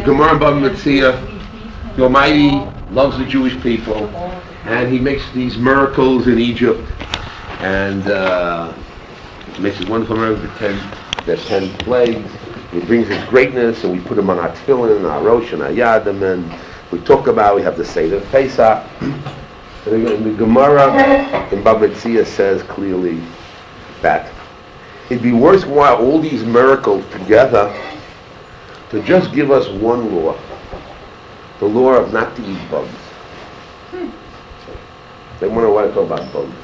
Gemara and Bava Metzia, the Almighty loves the Jewish people, and He makes these miracles in Egypt, and He makes His wonderful miracles. The 10 plagues. He brings His greatness, and we put Him on our tefillin, and our rosh, and our yadim, and we talk about. We have to say the Pesach. And the Gemara in Bava Metzia says clearly that it'd be worthwhile all these miracles together to just give us one law, the law of not to eat bugs. They want to talk about bugs.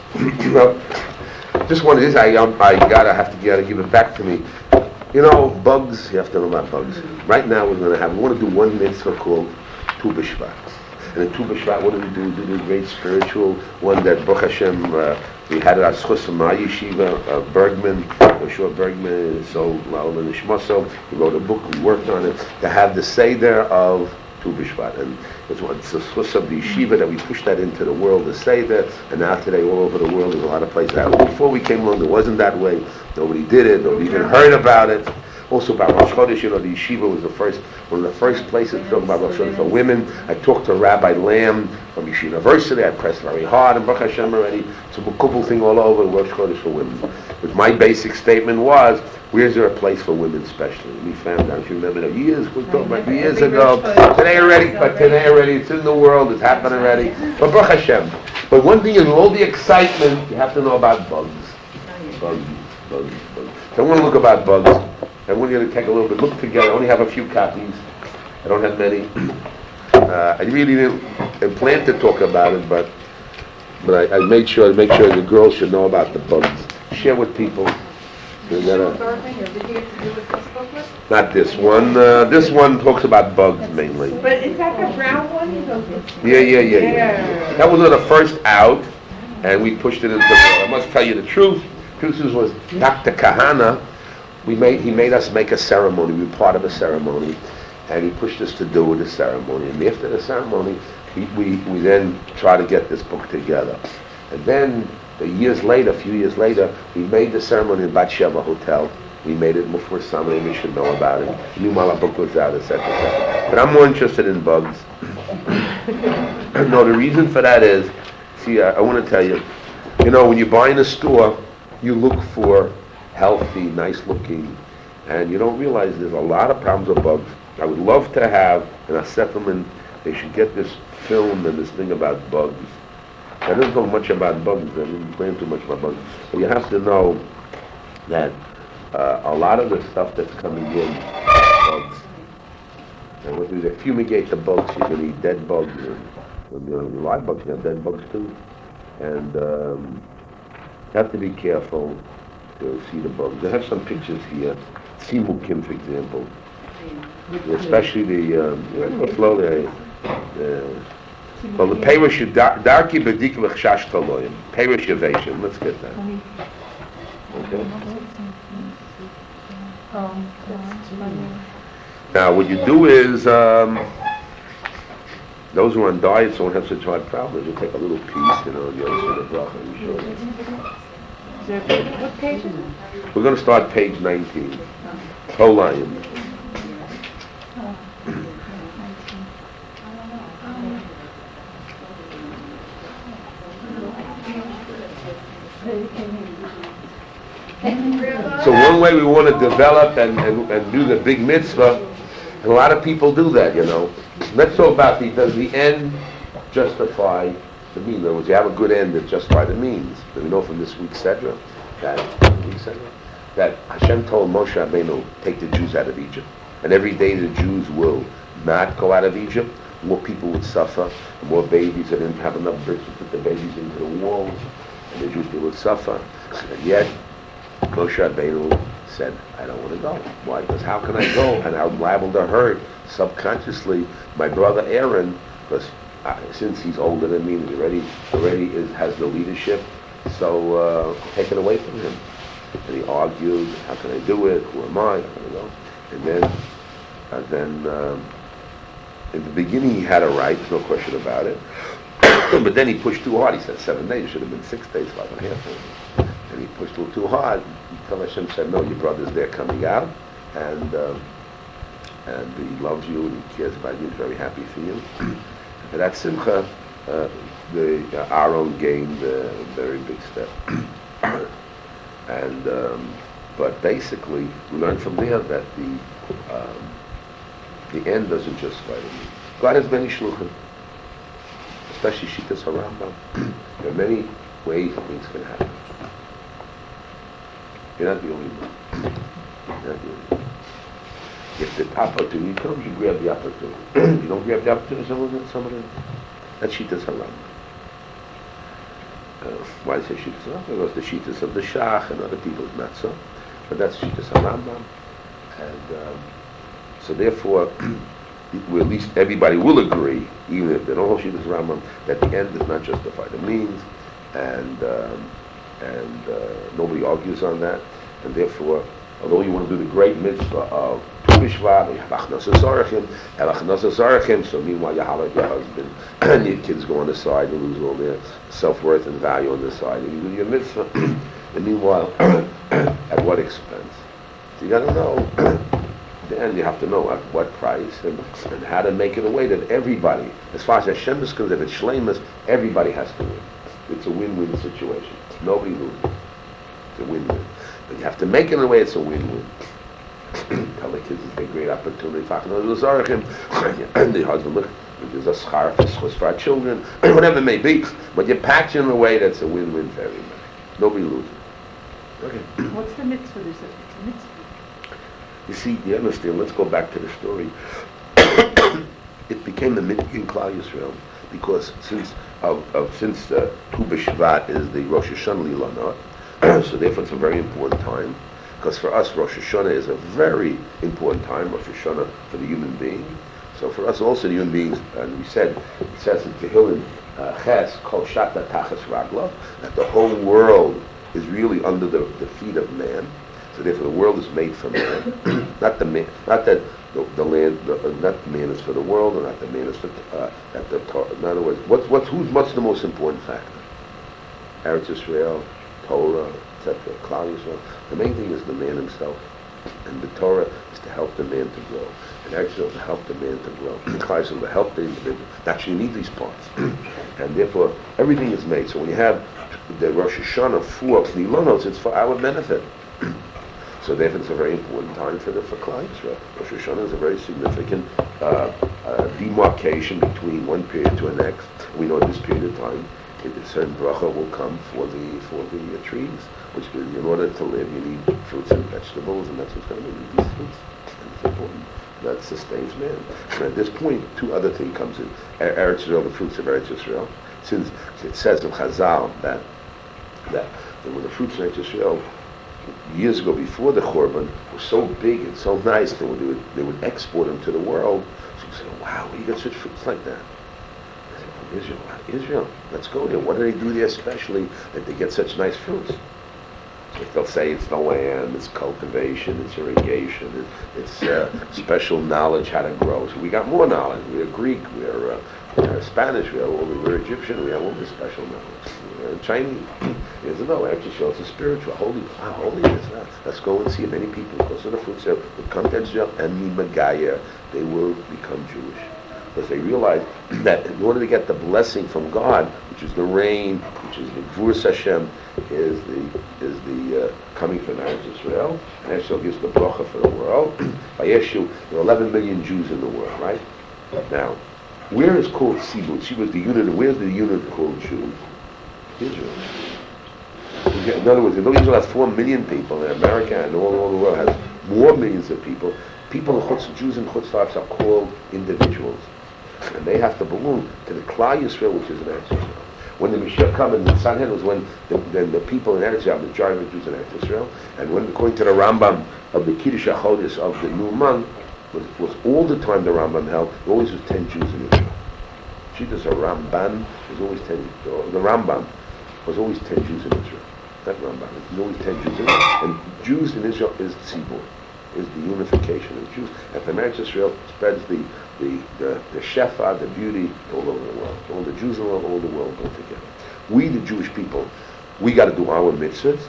Just one of this, I have to give it back to me. You know, bugs. You have to know about bugs. Right now, we want to do one mitzvah called Tu B'Shvat. And in Tu B'Shvat, what do? We do the great spiritual one that Baruch Hashem, we had it at Schus from my Yeshiva, Bergman, Yoshua Bergman, is so well in Ishmael. He wrote a book, we worked on it, to have the Seder of Tu B'Shvat. And it's the Schus of the Yeshiva that we pushed that into the world, the Seder, and now today all over the world there's a lot of places that way. Before we came along, it wasn't that way. Nobody did it, nobody even heard about it. Also about Rosh Chodesh, the Yeshiva was one of the first places to talk about Rosh Chodesh for women. I talked to Rabbi Lamb from Yeshiva University. I pressed very hard, and Baruch Hashem already. It's a couple thing all over Rosh Chodesh for women. But my basic statement was, where's there a place for women especially? We found out, if you remember that we talked about years ago. Today already, it's in the world, it's happened already. But Baruch Hashem. But one thing is, with all the excitement, you have to know about bugs. Bugs. So I want to look about bugs. I want you to take a little bit, look together. I only have a few copies. I don't have many. I really didn't plan to talk about it, but I made sure the girls should know about the bugs. Share with people. Not this one. This one talks about bugs mainly. But is that the brown one? Yeah. That was the first out, and we pushed it into the world. I must tell you the truth. Truth was Dr. Kahana. He made us make a ceremony. We were part of a ceremony, and he pushed us to do the ceremony. And after the ceremony, we then try to get this book together. And then a few years later, we made the ceremony in Bat Sheva Hotel. We made it before summer, and we should know about it. Knew while our book was out, etc. But I'm more interested in bugs. No, the reason for that is, see, I want to tell you, when you buy in a store, you look for healthy, nice looking, and you don't realize there's a lot of problems with bugs. I would love to have, and I set them in, they should get this film and this thing about bugs. I didn't know much about bugs, I didn't plan too much about bugs. But you have to know that a lot of the stuff that's coming in bugs. And what do they fumigate the bugs? You can eat dead bugs, and live bugs, you have dead bugs too. And you have to be careful to see the bugs. I have some pictures here. Simukim, for example. Especially the Perish Darki Bedik L'Chshash Taloyim. Perish Yavation. Let's get that. Okay. Now, what you do is, those who are on diets don't have such hard problems. You take a little piece, and you'll see the bracha and show you. What page is it? We're going to start page 19. Tolayim. So one way we want to develop and do the big mitzvah, and a lot of people do that, Let's talk about does the end justify the means? In other words, you have a good end that justifies the means. And we know from this week's Sedra that Hashem told Moshe Rabbeinu, take the Jews out of Egypt. And every day the Jews will not go out of Egypt, more people would suffer, more babies, they didn't have enough bricks to put the babies into the walls, and the Jews would suffer. And yet, Moshe Rabbeinu said, I don't want to go. Why? Because how can I go? And I'm liable to hurt subconsciously my brother Aaron, because since he's older than me, he already has the leadership, so take it away from him. And he argued, how can I do it? Who am I? And then in the beginning he had a right, there's no question about it. But then he pushed too hard. He said 7 days, it should have been 6 days, 5.5 days. And he pushed a little too hard. Until Hashem said, no, your brother's there coming out. And and he loves you and he cares about you, he's very happy for you. And at Simcha, Aaron gained a very big step. And but basically, we learn from there that the end doesn't justify the means. God has many shluchim, especially Shittas HaRambam. There are many ways things can happen. You're not the only one. You're not the only one. If the opportunity comes, you grab the opportunity. You don't grab the opportunity, someone else. That's Shittas HaRambam. Why do I say Shittas HaRambam? Because the Shittas of the Shach and other people is not so. But that's Shittas HaRambam. And so therefore, at least everybody will agree, even if they don't hold Shittas HaRambam, that the end does not justify the means. And nobody argues on that. And therefore, although you want to do the great mitzvah of Tu B'Shvat, you have Achnasas Arachim, so meanwhile you holler at your husband, and your kids go on the side and lose all their self-worth and value on the side, and you do your mitzvah, and meanwhile, at what expense? So you got to know, then you have to know at what price, and how to make it a way that everybody, as far as Hashem is concerned, if it's shleimus, everybody has to win. It's a win-win situation. Nobody loses. It's a win-win. But you have to make it in a way it's a win-win. Tell the kids it's a great opportunity. And the husband, look, there's a schar for our children, whatever it may be. But you package it in a way that's a win-win for everybody. Nobody loses. Okay. What's the mitzvah? There's a mitzvah. You see, you understand, let's go back to the story. It became the mitzvah in Klal Yisrael because since Tu B'Shvat is the Rosh Hashanah Lilanot, so therefore it's a very important time. Because for us, Rosh Hashanah is a very important time, Rosh Hashanah for the human being. So for us also, the human beings, and we said, it says in Tehillim, Ches, Kol Shata Tachas Raglav, that the whole world is really under the feet of man. So therefore the world is made for man. Not the man, not that the land, not the man is for the world, or not the man is for, in other words, what's the most important factor? Eretz Yisrael, Torah, etc., Klal Yisrael. The main thing is the man himself. And the Torah is to help the man to grow. And actually to help the man to grow. Klal Yisrael to help the individual. Actually you need these parts. And therefore everything is made. So when you have the Rosh Hashanah for Nilanos, it's for our benefit. So therefore it's a very important time for Klal Yisrael. Rosh Hashanah is a very significant demarcation between one period to the next. We know at this period of time a certain bracha will come for the trees, which in order to live you need fruits and vegetables, and that's what's going to make these fruits. And it's important. That sustains man. And at this point, two other things comes in. Eretz Yisrael, the fruits of Eretz Yisrael. Since it says in Chazal that when the fruits of Eretz Yisrael years ago before the Churban were so big and so nice that they would export them to the world. So you say, wow, where you got such fruits like that? Israel, let's go there. What do they do there especially that they get such nice fruits? So they'll say it's the land, it's cultivation, it's irrigation, it's special knowledge how to grow. So we got more knowledge. We're Greek, we're Spanish, we're Egyptian, we have all this special knowledge. We're Chinese. No, actually shows the spiritual, holiness. Let's go and see many people, because of the fruits that would come to Israel and Megaya, they will become Jewish. Because they realize that in order to get the blessing from God, which is the rain, which is the Gvurus Hashem, is the coming from Eretz Yisrael, and Yisrael gives the bracha for the world. By Yeshu, there are 11 million Jews in the world, right? Now, where is called Tzibur? Tzibur is the unit. Where's the unit called Jews? Israel. In other words, though Israel has 4 million people, and America and all the world has more millions of people, Jews in Chutz La'aretz are called individuals. And they have to belong to the Klal Yisrael, which is in Eretz Yisrael. When the Mashiach came in the Sanhedrin was when the people in Eretz Yisrael, the majority of the Jews in Eretz Yisrael, and when according to the Rambam of the Kiddush HaChodesh of the new month, was all the time the Rambam held, there always was 10 Jews in Israel. Shittas Ramban was always 10. The Rambam was always 10 Jews in Israel. That Rambam, there's always 10 Jews in Israel. And Jews in Israel is Tzibur, is the unification of Jews. And from Eretz Yisrael spreads the shefa, the beauty all over the world. All the Jews in the world, all the world go together. We, the Jewish people, we got to do our mitzvahs.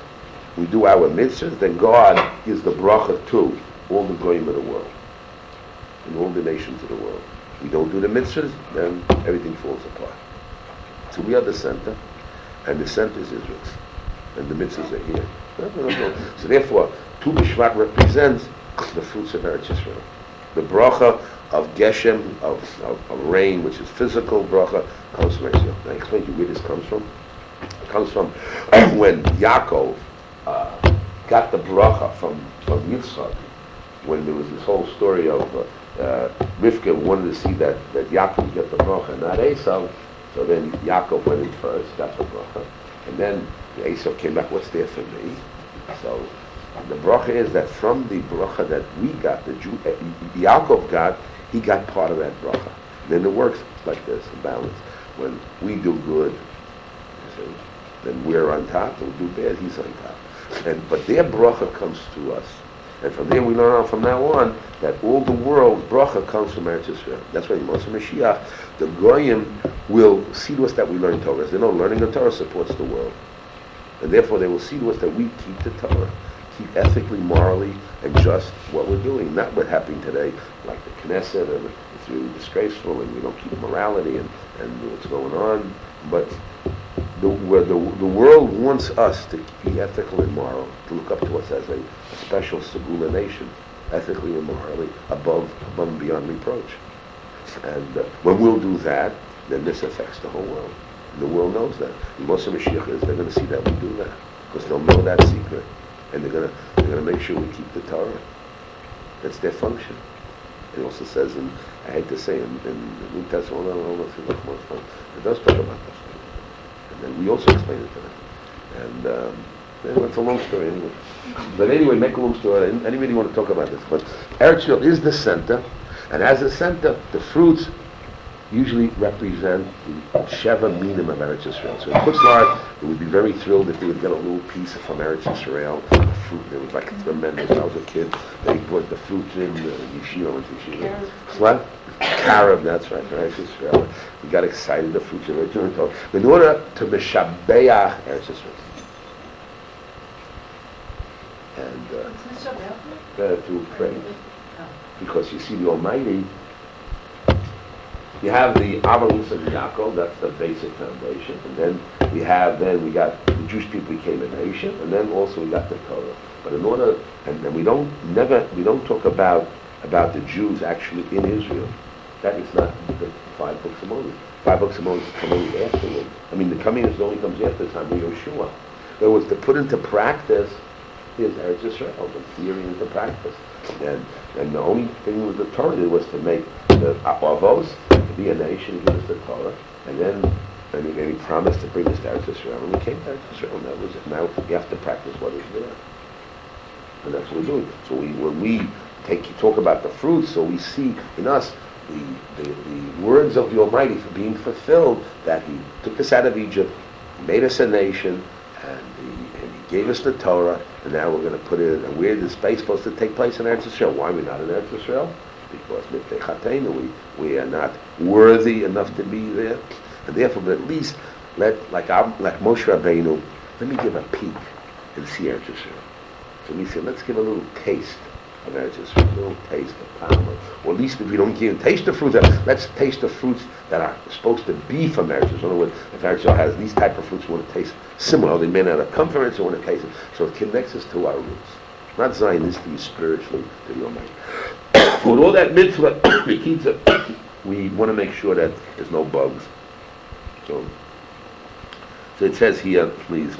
We do our mitzvahs, then God gives the bracha to all the goyim of the world. in all the nations of the world. We don't do the mitzvahs, then everything falls apart. So we are the center, and the center is Israel's, and the mitzvahs are here. So therefore, Tu B'Shvat represents the fruits of Eretz Yisrael. The bracha of Geshem, of rain, which is physical bracha, comes from Eretz Yisrael. Now I explain to you where this comes from. It comes from when Yaakov got the bracha from Yitzchak, when there was this whole story of Rivka wanted to see that Yaakov get the bracha, not Esau. So then Yaakov went in first, got the bracha, and then Esau came back, what's there for me? So the bracha is that from the bracha that we got, Yaakov got, he got part of that bracha. Then it works like this, in balance. When we do good, you see, then we're on top, and we do bad, he's on top. But their bracha comes to us. And from there we learn from now on that all the world bracha comes from Eretz Yisrael. That's why in Moshe Mashiach, the Goyim will see to us that we learn Torah. As they know, learning the Torah supports the world. And therefore they will see to us that we keep the Torah. Keep ethically, morally, and just what we're doing. Not what's happening today, like the Knesset, and it's really disgraceful, and we don't keep morality and what's going on. But the world wants us to be ethical and moral, to look up to us as a special Segula nation, ethically and morally, above and beyond reproach. And when we'll do that, then this affects the whole world. And the world knows that. And Moshe Mashiach is, they're going to see that we do that, because they'll know that secret. And they're going to make sure we keep the Torah. That's their function. It also says, I hate to say, in the New Testament, it does talk about that. And then we also explain it to them. And anyway, it's a long story anyway. But anyway, make a long story. Anybody want to talk about this? But Eretz Yisrael is the center, and as a center, the fruits usually represent the Sheva Minim of Eretz Yisrael. So in Chutzlar, we would be very thrilled if they would get a little piece from Eretz Yisrael. The fruit, it was like tremendous. When I was a kid, they brought the fruits in, Yeshiva went to Yeshiva. What? Carob, that's right, Eretz Yisrael. We got excited, the fruits of Eretz Yisrael. In order to Meshabeach Eretz Yisrael. And to pray. Because you see, the Almighty, you have the Avalus of Yaakov, that's the basic foundation, and then we got the Jewish people became a nation, and then also we got the Torah. But in order, and we don't talk about the Jews actually in Israel. That is not the 5 books of Moses. 5 books of Moses come only afterwards. I mean, the coming only comes after the time of Yeshua. In other words, to put into practice is Eretz Yisrael, the theory into practice. And the only thing with the Torah did was to make the Avos to be a nation, give us the Torah, and then he promised to bring us to Eretz Yisrael, and we came to Eretz Yisrael, and that was it. Now we have to practice what is there. And that's what we're doing. So when we talk about the fruits, so we see in us the words of the Almighty for being fulfilled, that He took us out of Egypt, made us a nation, and He gave us the Torah, and now we're going to put it, and where is space supposed to take place in Eretz Yisrael? Why are we not in Eretz Yisrael? Because we are not worthy enough to be there, and therefore, but at least like Moshe Rabbeinu, let me give a peek and see Eretz Yisrael. So we say, let's give a little taste of Eretz Yisrael, a little taste of Palma, or at least if we don't taste the fruits, let's taste the fruits that are supposed to be from Eretz Yisrael. In other words, if Eretz Yisrael has these type of fruits, we want to taste similar. They may not have come from Eretz Yisrael, we want to taste it. So it connects us to our roots, not Zionistically, spiritually, to the Almighty. With all that mitzvah, we want to make sure that there's no bugs. So it says here, please,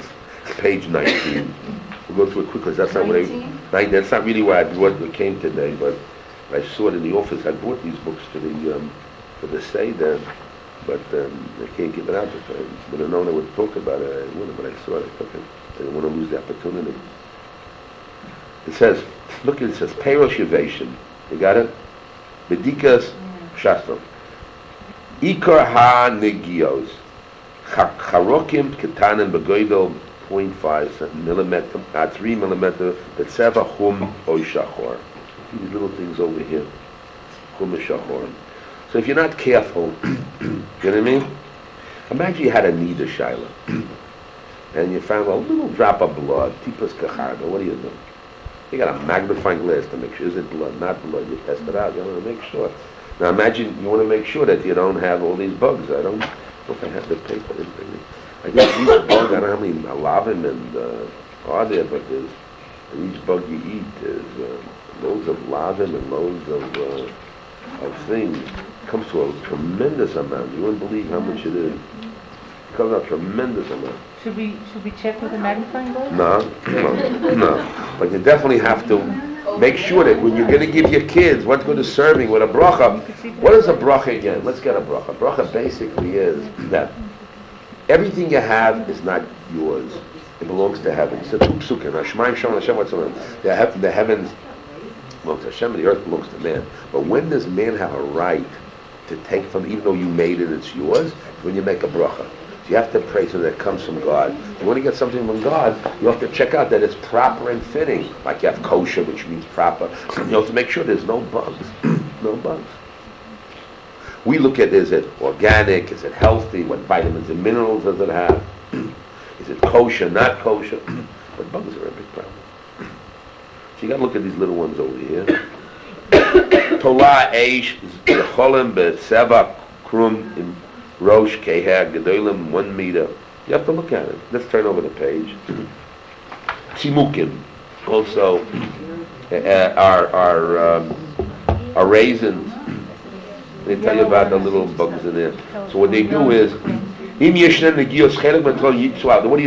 page 19. We'll go through it quickly. That's not that's not really why I came today, but I saw it in the office. I brought these books to the Seder, but I can't give it out. But I know I would talk about it. I wouldn't, but I saw it. I took it. I didn't want to lose the opportunity. It says, it says, Peirosh Yevation. You got it? Bedikas Shastram. Ikar ha-negios. Charokim ketanim begoidel 0.5 millimeter, 3 millimeter, betzeva chum oy shachor. These little things over here. Chum shachor. So if you're not careful, you know what I mean? Imagine you had a nida shaila, and you found a little drop of blood, tipas kacharda. What do you do? You got a magnifying glass to make sure, is it blood, not blood? You test it out, you want to make sure. Now imagine you want to make sure that you don't have all these bugs. I don't know if I have the paper. I guess each bug, I don't know how many lavim and are there, but there's, and each bug you eat, there's loads of lavim and loads of things. It comes to a tremendous amount. You wouldn't believe how much it is. It comes out a tremendous amount. Should we check with a magnifying glass? No. But you definitely have to make sure that when you're going to give your kids what's good is serving with a bracha. What is a bracha again? Let's get a bracha. Bracha basically is that everything you have is not yours. It belongs to heaven. It's a two psukim. Hashemaim Shalom Hashem Watzon. The heavens belong to Hashem and the earth belongs to man. But when does man have a right to take from, even though you made it, it's yours? When you make a bracha. So you have to pray so that it comes from God. If you want to get something from God, you have to check out that it's proper and fitting. Like you have kosher, which means proper. You have to make sure there's no bugs. No bugs. We look at, is it organic? Is it healthy? What vitamins and minerals does it have? Is it kosher, not kosher? But bugs are a big problem. So you got to look at these little ones over here. Tola eish cholim be'seva krum im rosh keher gedolim 1 meter. You have to look at it. Let's turn over the page. Simukim also are raisins. They tell you about the little bugs in there. So what they do is, what do you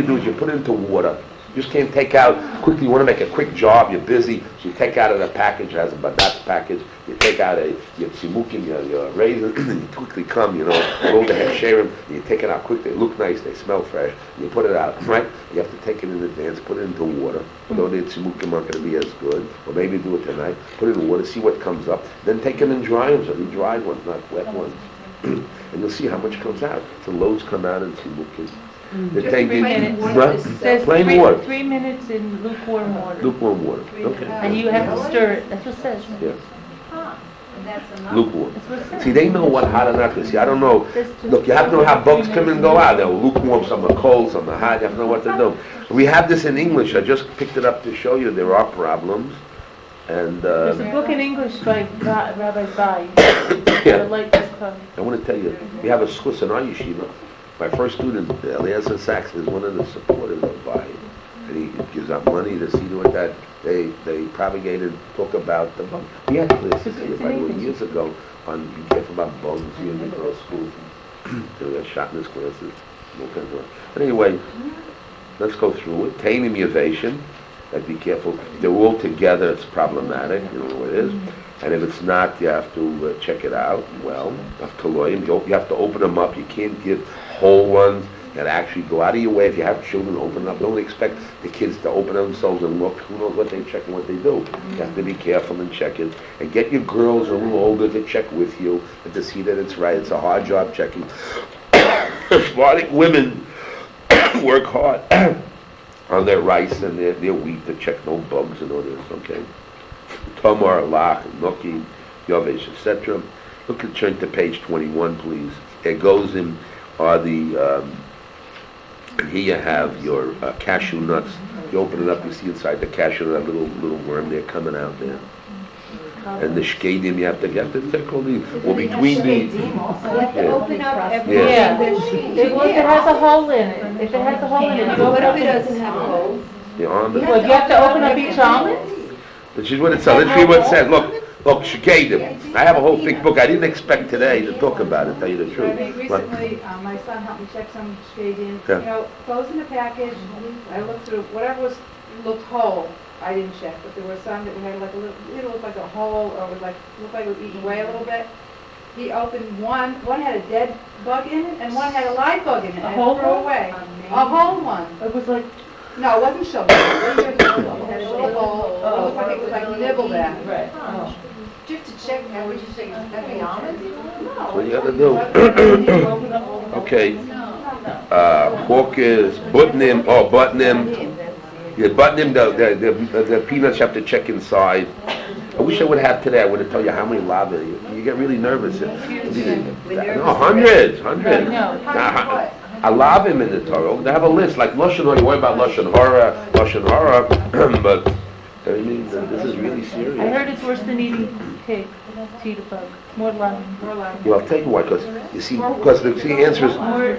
do is you put it into water. You just can't take out quickly. You want to make a quick job. You're busy, so you take out of the package. It has a badat package. You take out your tzimukim, your raisins, and you quickly come. Roll the head, share them. You take it out quickly. They look nice. They smell fresh. You put it out. Right? You have to take it in advance. Put it into water. Although the tzimukim aren't going to be as good, or maybe do it tonight. Put it in water. See what comes up. Then take them and dry them. So the dried ones, not wet ones. And you'll see how much comes out. So loads come out in tzimukim. They take 3 minutes. it, Says plain water. 3 minutes in lukewarm water. Lukewarm water. Okay. And you have to stir it. That's what it says. Yeah. And that's enough. Lukewarm. That's what it says. See, they know what hot and not to see. I don't know. Look, you have to know how bugs come and go out. They're lukewarm, some are cold, some are hot. You have to know what to do. We have this in English. I just picked it up to show you there are problems. And There's a book in English by Rabbi Bai. yeah. I want to tell you, we have a schus in our yeshiva. My first student, Eliezer Sachs, is one of the supporters of Bai. And he gives out money to see to it that they propagate and talk about the bugs. We had this years ago on be careful about bugs here in the girls' school. They got shot in his classes. All kinds of. But anyway, let's go through it. Tainim Yavation. Be careful. If they're all together, it's problematic. You know what it is. And if it's not, you have to check it out. Well, you have to open them up. You can't give whole ones. You got to actually go out of your way. If you have children, open them up. Don't expect the kids to open themselves and look. Who knows what they check and what they do. You have to be careful and check it. And get your girls a little older to check with you and to see that it's right. It's a hard job checking. Sephardic women work hard on their rice and their wheat to check no bugs and all this, okay? Tomar, Lach, Noki, Yovesh, etc. Turn to page 21, please. It goes in, here you have your cashew nuts. You open it up, you see inside the cashew nut, little worm there coming out there. And the shkedim, you have to get between the... Open up every Yeah. sheet. If it has a hole in it, you What if it doesn't have holes? The almond. Well, you have to open up each almond? This is what it says. Let's read what it says. Look, shkedim. I have a whole big book. I didn't expect today to talk about it, tell you the truth. Recently, my son helped me check some shading. Yeah. Closed in the package. I looked through whatever looked whole. I didn't check, but there were some that had like a little. It looked like a hole, or looked like it was eaten away a little bit. He opened one. One had a dead bug in it, and one had a live bug in it. A whole threw one? away. A whole one. It was like... No, it wasn't shoveled. It had a little hole. It looked like it was like nibbled at. Right. Just to check, what you say, every almond? That's what you got to do. Okay. Pork is butnim. Yeah, butnim. The peanuts you have to check inside. I wish I would have today. I would have told you how many lava. You get really nervous. No, hundreds. I love him in the Torah. They have a list like Lashon Hara. You worry about Lashon Hara, but I mean, this is really serious. I heard it's worse than eating pig, to eat a bug. More lung. Well, I'll tell you why, because, you see, because the answer is, More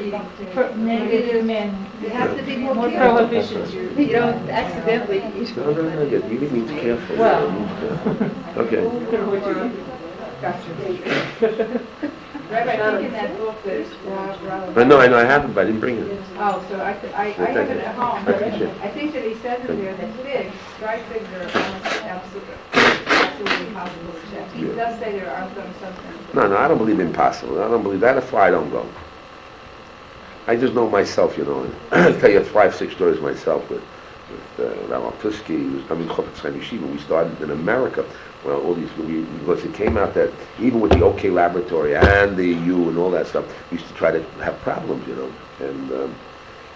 negative men. You have to be More more careful. prohibitions. You don't accidentally eat. no, you really need to be careful. Well. Okay. Rabbi, I think in that book there's I know, I haven't, but I didn't bring it. Oh, so I have it at home. I appreciate it. I think that he says in there that figs, dried figs are almost absolutely impossible to check. He does say there are some substances. No, I don't believe impossible. I don't believe that. That's why I don't go. I just know myself, you know. I'll tell you 5-6 stories myself with Rabbi Tusky. I mean, Chofetz Chaim Yeshiva. We started in America. Well, all these, because it came out that even with the OK Laboratory and the U and all that stuff, we used to try to have problems, you know. And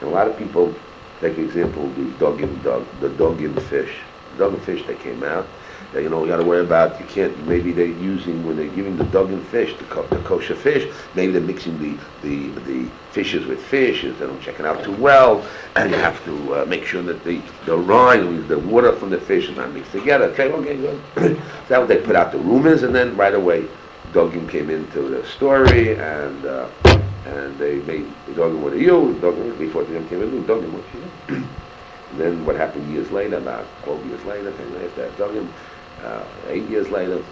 a lot of people, take an example, the dog and fish. The dog and fish that came out, you know, you got to worry about, you can't, maybe they're using, when they're giving the dog and fish, the kosher fish, maybe they're mixing the fishes with fishes, they don't check it out too well, and you have to make sure that the brine, the water from the fish is not mixed together. Okay, good. That was, they put out the rumors, and then right away, Dogim came into the story, and they made the Dogim with a U, before the came in, Dogim with you. And then what happened years later, about 12 years later, after that Dogim, 8 years later,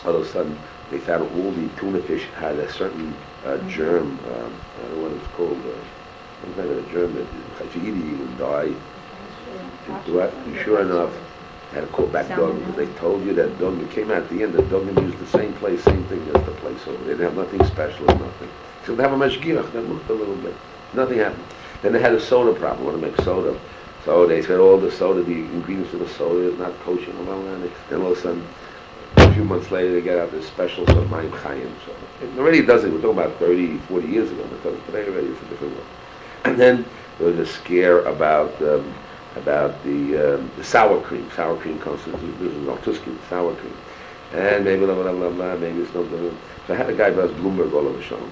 all of a sudden they found all the tuna fish had a certain germ, I don't know what it's called, some kind of a germ that if you eat it you will die. And sure enough, I had to call back Dogim because they told you that Dogim came out at the end, that Dogim used the same place, same thing as the place over there. They didn't have nothing special, nothing. So they have a mashgiach, that looked a little bit. Nothing happened. Then they had a soda problem, want to make soda. So they said all the soda, the ingredients of the soda is not kosher. And then all of a sudden, a few months later, they get out this special sort of Mayim Chayim. So it already does it. We're talking about 30, 40 years ago. Today already it's a different one. And then there was a scare about the sour cream. Sour cream comes from this is Altuskin, sour cream. And maybe blah, blah, blah, blah, maybe it's not. So I had a guy who was Bloomberg all over Shalom.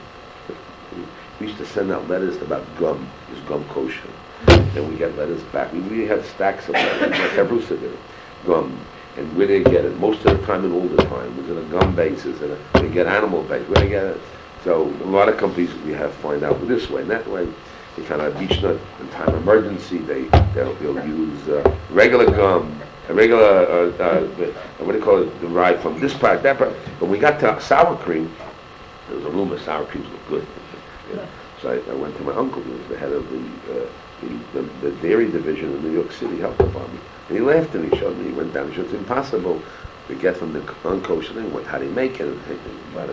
We used to send out letters about gum. Is gum kosher? Then we get letters back. We had stacks of letters, like Hebrusa did it. Gum. And where they get it, most of the time and all the time, was it a gum base, they get animal base, where they get it. So a lot of companies we have find out this way and that way. They found out beech nut in time of emergency, they'll use regular gum, a regular, what do you call it, derived from this part, that part. But when we got to sour cream, there was a rumor sour creams look good. Yeah. So I went to my uncle, who was the head of the dairy division in the New York City Health Department. And he laughed and he showed me, he went down, he said, it's impossible to get from the unkosher thing, how do you make it? But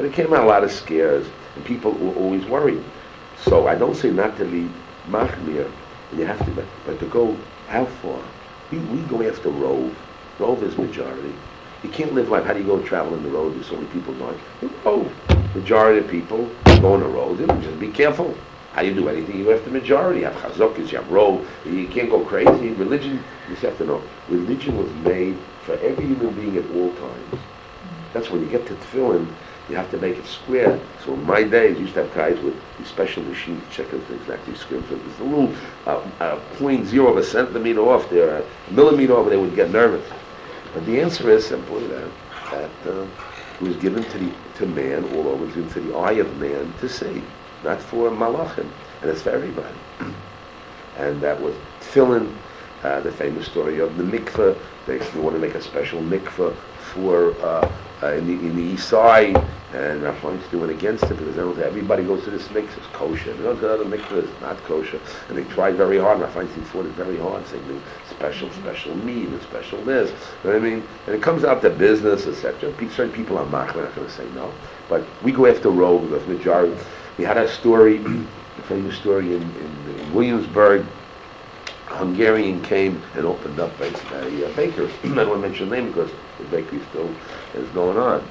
it came out a lot of scares, and people were always worried. So I don't say not to be machmir, and you have to, but to go how far? We go after Rove. Rove is majority. You can't live life, how do you go travel on the road, there's so many people dying? Rove. Majority of people go on the road, just be careful. How you do anything, you have the majority. You have chazokis, you have rove. You can't go crazy. Religion, you just have to know, religion was made for every human being at all times. That's when you get to tefillin, you have to make it square. So in my days, you used to have guys with these special machines to check if things actually square. So there's a little 0.0 centimeter off there, a millimeter off, they would get nervous. But the answer is simply that it was given to man, all over, it was given to the eye of man to see. Not for malachim, and it's for everybody. And that was tefillin, the famous story of the mikveh. They want to make a special mikveh for in the east side, and Rabbis doing against it because everybody goes to this mikveh, it's kosher. They don't go to the mikveh, it's not kosher. And they tried very hard, and Rabbis fought it very hard, saying special meat and special this. You know what I mean? And it comes out to business, etc. Certain people are not going to say no. But we go after rogue, the majority. We had a story, a famous story in Williamsburg. A Hungarian came and opened up a bakery. I don't want to mention the name because the bakery still is going on.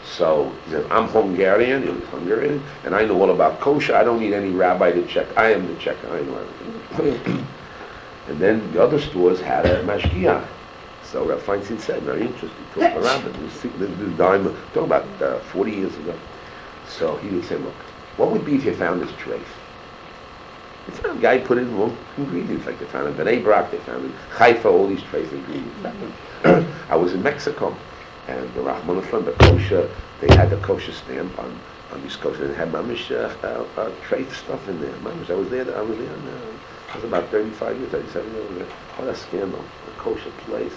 So he said, I'm Hungarian, he was Hungarian, and I know all about kosher. I don't need any rabbi to check. I am the checker. I know everything. And then the other stores had a mashgiach. So Rav Feinstein said, very interesting, talk about it. This diamond, talk about 40 years ago. So he would say, look, what would be if you found this treif? It's not a guy put in wrong ingredients, like they found in Bnei Brak, they found in Haifa, all these trace ingredients. I was in Mexico, and the Rahman from the kosher, they had the kosher stamp on these kosher, and they had mamish trace stuff in there. Mamish, I was there, I was about 35 years, 37 years old. What a scandal. A kosher place,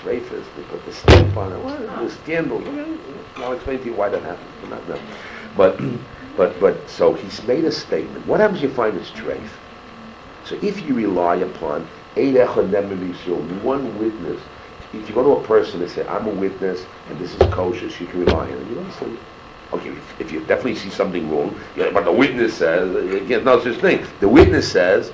trafers, they put the stamp on it. What a scandal. I'll explain to you why that happened. Not now. But so he's made a statement. What happens if you find it's trace? So if you rely upon one witness, if you go to a person and say, I'm a witness and this is kosher, so you can rely on it. You don't say, okay, if you definitely see something wrong, yeah, but the witness says, again, no such thing. The witness says,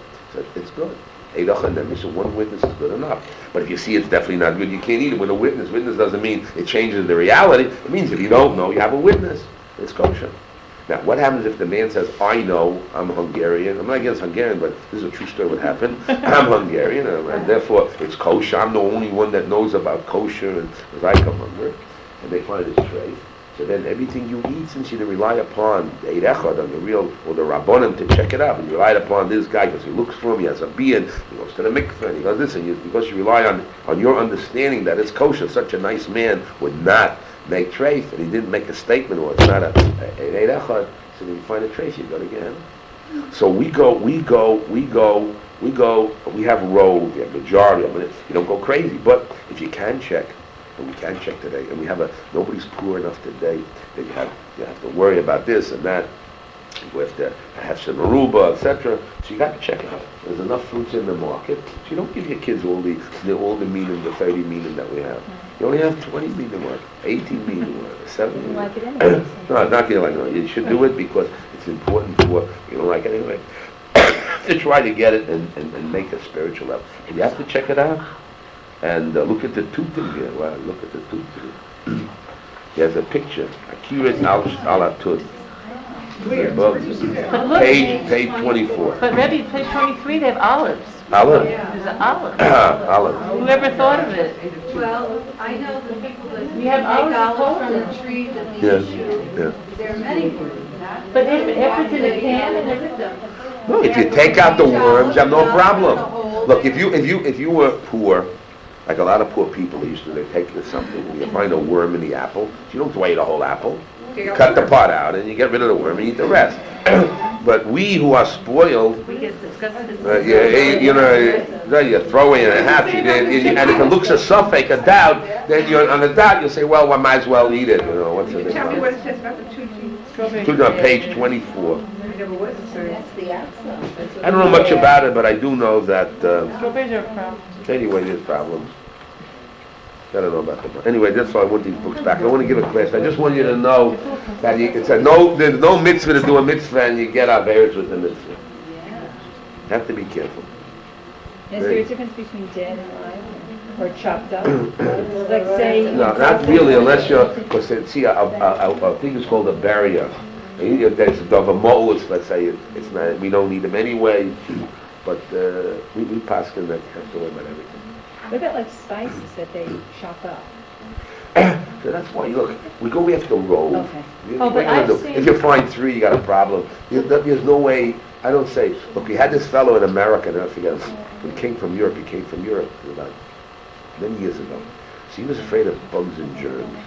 it's good. So one witness is good enough. But if you see it's definitely not good, you can't eat it with a witness. Witness doesn't mean it changes the reality. It means if you don't know, you have a witness. It's kosher. Now, what happens if the man says, I know, I'm Hungarian. I'm not against Hungarian, but this is a true story what happened. I'm Hungarian, and therefore it's kosher. I'm the only one that knows about kosher, and because I come Hungary. And they find it's trace. So then everything you eat, since you rely upon the Eid Echad, on the real, or the Rabbonim to check it out, and you relied upon this guy because he looks for him, he has a beard, he goes to the mikveh, and he does this, and because you rely on your understanding that it's kosher, such a nice man would not make trace, and he didn't make a statement, or it's not a Eid Echad, so when you find a trace, you go to Gehenna. So we have road, we have majority of it, you don't go crazy, but if you can check, and we can check today, and we have nobody's poor enough today that you have to worry about this and that. You have to have some aruba, etc. So you got to check it out. There's enough fruits in the market, so you don't give your kids all the meaning, the 30 meaning that we have. You only have 20 meaning, 18 meaning, 7 meaning. Like it anyway. No, not gonna like it. No, you should do it because it's important for you don't like it anyway. To try to get it and make a spiritual level. And you have to check it out. And look at the tutim here. Well, look at the tutim. There's a picture. Akirat al-Tut. Page 24. But Rebbe, page 23, they have olives. Olive? There's an olive. Olive. Whoever thought of it? Well, I know the people that We have make olives olives from too. the trees in the Yes. Yeshiva. Yeah. There are many groups. But if it's in a can and everything. No, if you take out the worms, you have no problem. Look, if you were poor, like a lot of poor people, they take something, and you find a worm in the apple, you don't throw away the whole apple. You cut the part out, and you get rid of the worm, and eat the rest. But we who are spoiled, We get disgusted. you throw away in a half, and if it looks a suffix, a doubt, then you're on a doubt, you'll say, well, I might as well eat it. What's the Tell me name? what it says about the strawberry. Put it on page 24. That's the axle. I don't know much about it, but I do know that, Strawberries are a problem. anyway, there's problems. I don't know about them. Anyway, that's why I want these books back. I want to give a class. I just want you to know that there's no mitzvah to do a mitzvah and you get averes with the mitzvah. You have to be careful. Is there a difference between dead and alive or chopped up? Like say... No, not really, unless you're, because see, a thing is called a barrier. There's of a molus, let's say, it's not, we don't need them anyway, but we paskin that have to worry about everything. What about like spices that they chop up? So that's why, look, we have to roll. Okay. Oh, but I've seen- If you find 3, you got a problem. There's no way, I don't say, look, we had this fellow in America, and I forget, he came from Europe about many years ago. So he was afraid of bugs and germs.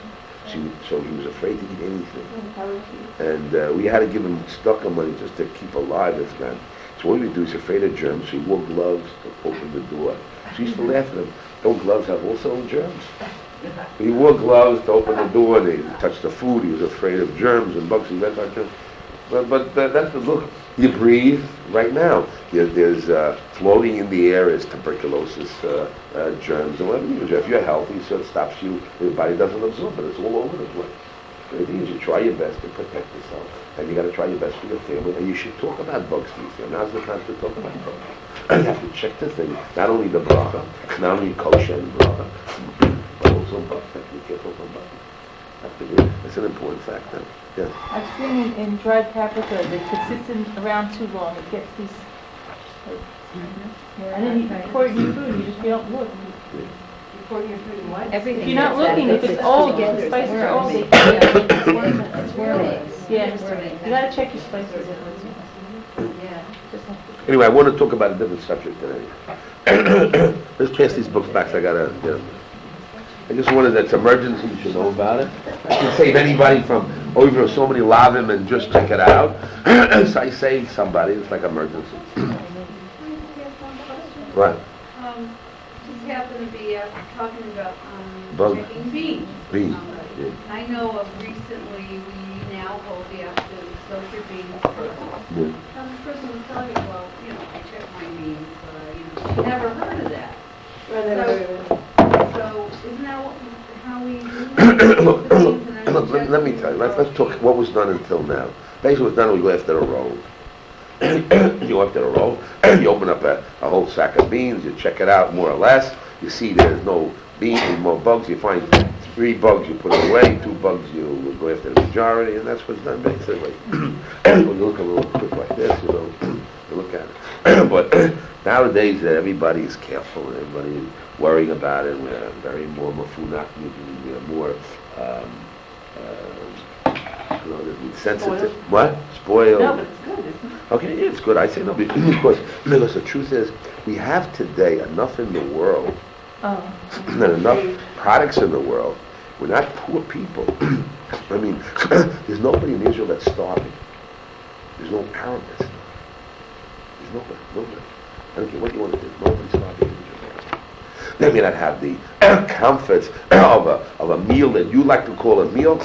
So he was afraid to eat anything. And we had to give him stucco money just to keep alive, this guy. So what he would do, he's afraid of germs, so he wore gloves to open the door. So he used to laugh at him, don't gloves have also germs? He wore gloves to open the door, and he touched the food, he was afraid of germs and bugs, he read about germs. But that's the look. You breathe right now. There's floating in the air is tuberculosis, germs, and whatever. If you're healthy, so it stops you, your body doesn't absorb it, it's all over the place. The thing is, you try your best to protect yourself, and you got to try your best for your family, and you should talk about bugs to your family. Now's the time to talk about bugs. You have to check the thing, not only the bracha, not only kosher and bracha, but also bugs. You have to be careful for bugs. That's an important factor. Yeah. I've seen in dried paprika that if it sits around too long, it gets these. And then you pour it in your food, you don't look. Pour your food in what? Everything. If you're not gets that, looking, if gets it's it old, together, the it's spices are old. worms. They- It's worm eggs. Yeah, Worm eggs. you gotta check your spices. Yeah. Just like Anyway, I want to talk about a different subject today. Let's pass these books back, so I gotta, I just wanted that's emergency, you should know about it. I can save anybody from over so many lavim and just check it out. So I saved somebody, it's like emergency. What? Just happened to be talking about Bug. checking beans. Beans. Yeah. I know of recently we now hold you have to soak your beans first. Yeah. And the person was telling me, well, I check my beans, she never heard of that. So isn't that how we do Look, the beans and then we check let me the tell you, beans? let's talk what was done until now. Basically what's done, we go after the roll. You go after the roll, you open up a whole sack of beans, you check it out more or less, you see there's no beans, more bugs, you find 3 bugs, you put it away, 2 bugs, you go after the majority, and that's what's done basically. When you look a little quick like this, you look at it. But nowadays everybody is careful, and everybody is worrying about it, we're very more mafunak, we're more sensitive. What? Spoiled. No, but it's good, isn't it? Okay, yeah, it's good. I say no because the truth is we have today enough in the world Oh. and enough products in the world. We're not poor people. I mean, there's nobody in Israel that's starving. There's no Arab that's starving. There's nobody. I don't care what you want to do. Nobody's starving in Israel. They may not have the comforts of a meal that you like to call a meal.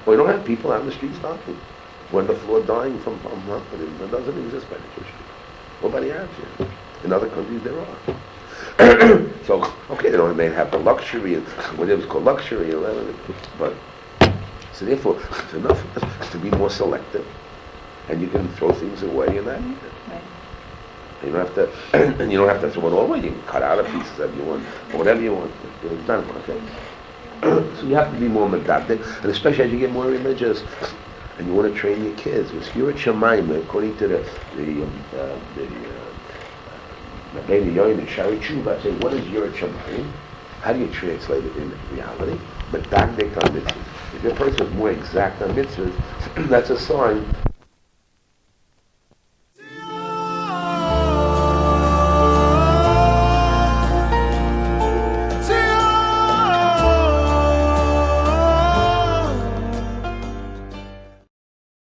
We don't have people out in the street starving. We're on the floor dying from hunger. It doesn't exist by the Jewish people. Or by the Arabs here. In other countries there are. So, okay, they may have the luxury, and whatever's called luxury, but, so therefore, it's enough to be more selective. And you can throw things away and not eat it. Right. You don't have to, and you don't have to throw it all away. You can cut out a piece that you want, or whatever you want. It's done, okay? So you have to be more medactic, and especially as you get more religious, and you want to train your kids. With Shiur Shemaim, according to the Rabbi Yoin, Shari Tshuva, say, what is Shiur Shemaim? How do you translate it in reality? Medactic on mitzvahs. If your person is more exact on mitzvahs, that's a sign